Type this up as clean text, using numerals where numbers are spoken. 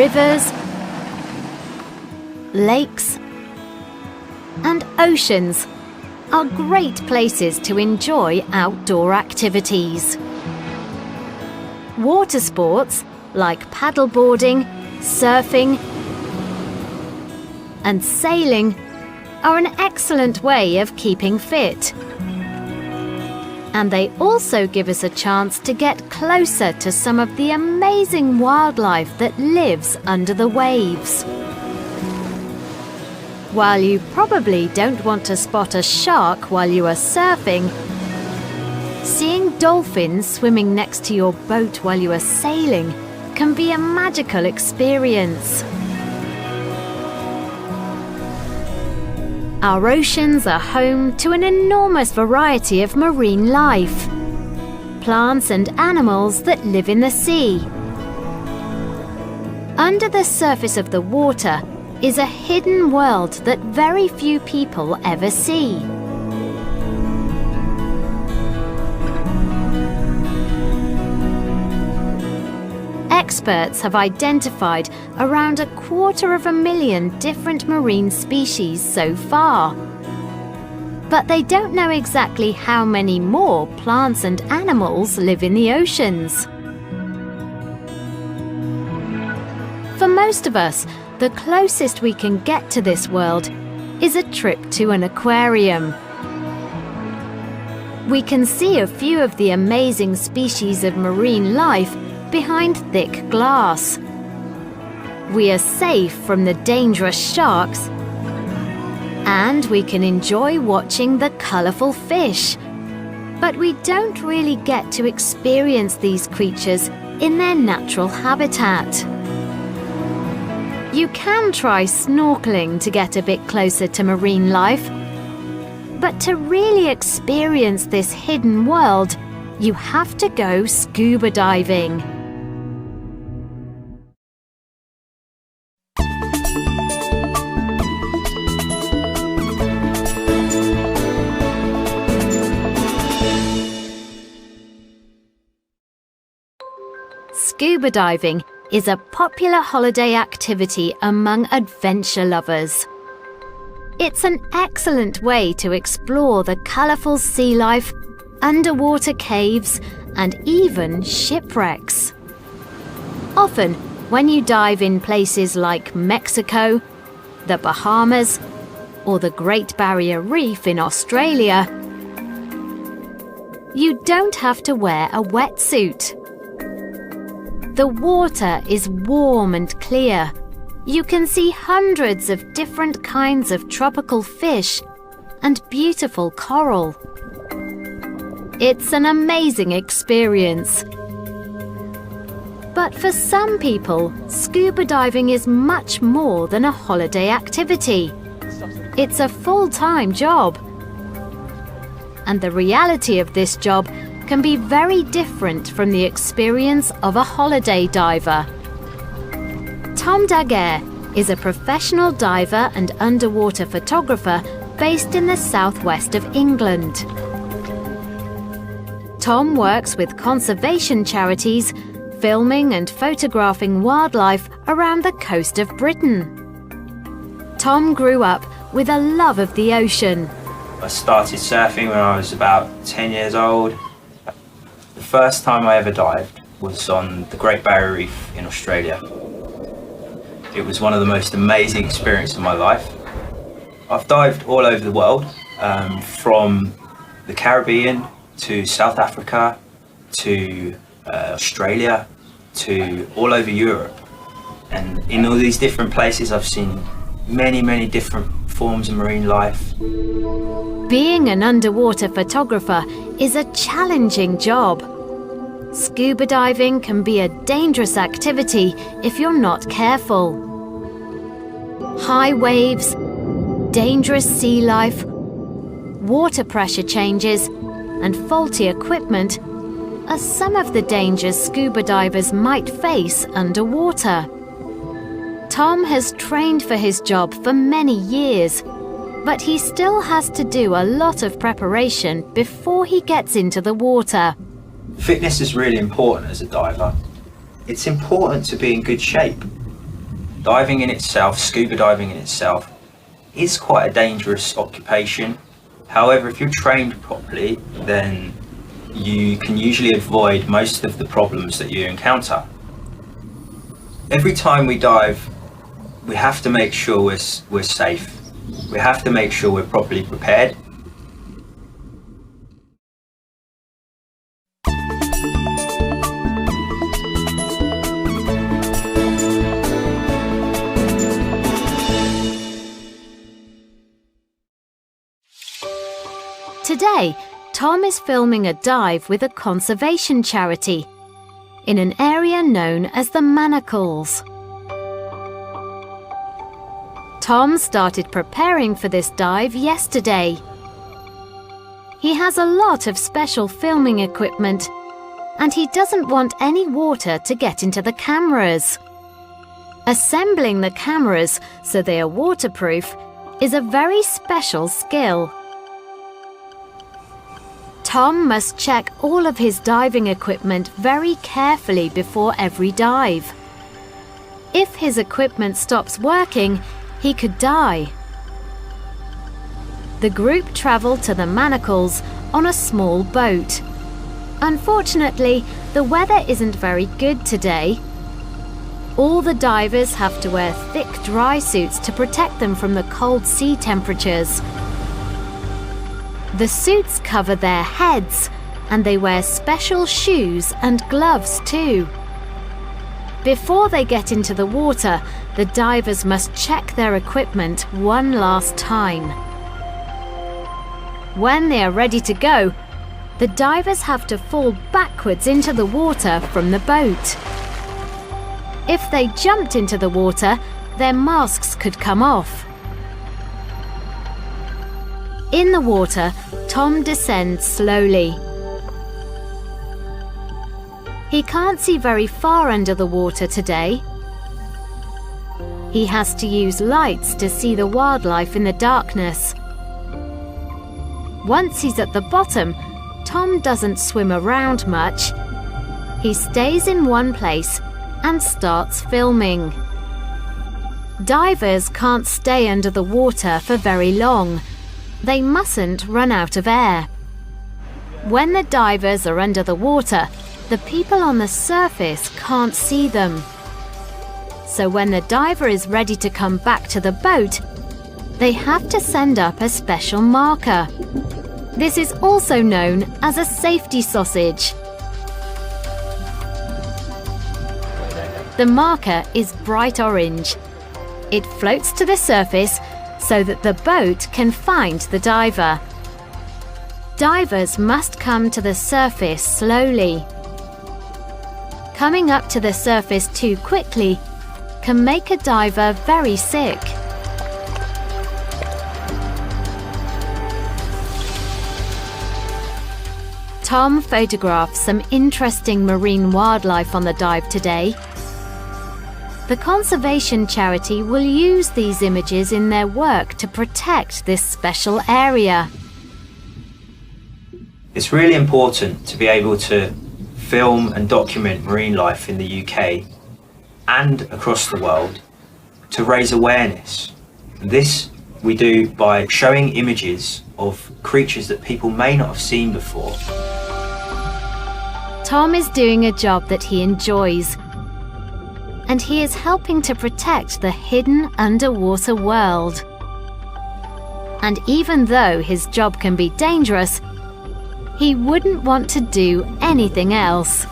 Rivers, lakes, and oceans are great places to enjoy outdoor activities. Water sports like paddleboarding, surfing, and sailing are an excellent way of keeping fit. And they also give us a chance to get closer to some of the amazing wildlife that lives under the waves. While you probably don't want to spot a shark while you are surfing, seeing dolphins swimming next to your boat while you are sailing can be a magical experience. Our oceans are home to an enormous variety of marine life, plants and animals that live in the sea. Under the surface of the water is a hidden world that very few people ever see. Experts have identified around 250,000 different marine species so far. But they don't know exactly how many more plants and animals live in the oceans. For most of us, the closest we can get to this world is a trip to an aquarium. We can see a few of the amazing species of marine life behind thick glass. We are safe from the dangerous sharks, and we can enjoy watching the colourful fish. But we don't really get to experience these creatures in their natural habitat. You can try snorkeling to get a bit closer to marine life, but to really experience this hidden world, you have to go scuba diving. Scuba diving is a popular holiday activity among adventure lovers. It's an excellent way to explore the colourful sea life, underwater caves, and even shipwrecks. Often, when you dive in places like Mexico, the Bahamas, or the Great Barrier Reef in Australia, you don't have to wear a wetsuit. The water is warm and clear. You can see hundreds of different kinds of tropical fish and beautiful coral. It's an amazing experience. But for some people, scuba diving is much more than a holiday activity. It's a full-time job. And the reality of this job can be very different from the experience of a holiday diver. Tom Daguerre is a professional diver and underwater photographer based in the southwest of England. Tom works with conservation charities, filming and photographing wildlife around the coast of Britain. Tom grew up with a love of the ocean. I started surfing when I was about 10 years old. The first time I ever dived was on the Great Barrier Reef in Australia. It was one of the most amazing experiences of my life. I've dived all over the world, from the Caribbean to South Africa to Australia to all over Europe. And in all these different places I've seen many different forms of marine life. Being an underwater photographer is a challenging job. Scuba diving can be a dangerous activity if you're not careful. High waves, dangerous sea life, water pressure changes, and faulty equipment are some of the dangers scuba divers might face underwater. Tom has trained for his job for many years, but he still has to do a lot of preparation before he gets into the water. Fitness is really important as a diver. It's important to be in good shape. Diving in itself, scuba diving in itself, is quite a dangerous occupation. However, if you're trained properly, then you can usually avoid most of the problems that you encounter. Every time we dive, we have to make sure we're safe. We have to make sure we're properly prepared. Today, Tom is filming a dive with a conservation charity in an area known as the Manacles. Tom started preparing for this dive yesterday. He has a lot of special filming equipment, and he doesn't want any water to get into the cameras. Assembling the cameras so they are waterproof is a very special skill. Tom must check all of his diving equipment very carefully before every dive. If his equipment stops working, he could die. The group travelled to the Manacles on a small boat. Unfortunately, the weather isn't very good today. All the divers have to wear thick dry suits to protect them from the cold sea temperatures. The suits cover their heads, and they wear special shoes and gloves too. Before they get into the water, the divers must check their equipment one last time. When they are ready to go, the divers have to fall backwards into the water from the boat. If they jumped into the water, their masks could come off. In the water, Tom descends slowly. He can't see very far under the water today. He has to use lights to see the wildlife in the darkness. Once he's at the bottom, Tom doesn't swim around much. He stays in one place and starts filming. Divers can't stay under the water for very long. They mustn't run out of air. When the divers are under the water, the people on the surface can't see them. So when the diver is ready to come back to the boat, they have to send up a special marker. This is also known as a safety sausage. The marker is bright orange. It floats to the surface so that the boat can find the diver. Divers must come to the surface slowly. Coming up to the surface too quickly can make a diver very sick. Tom photographed some interesting marine wildlife on the dive today. The conservation charity will use these images in their work to protect this special area. It's really important to be able to film and document marine life in the UK and across the world to raise awareness. This we do by showing images of creatures that people may not have seen before. Tom is doing a job that he enjoys, and he is helping to protect the hidden underwater world. And even though his job can be dangerous, he wouldn't want to do anything else.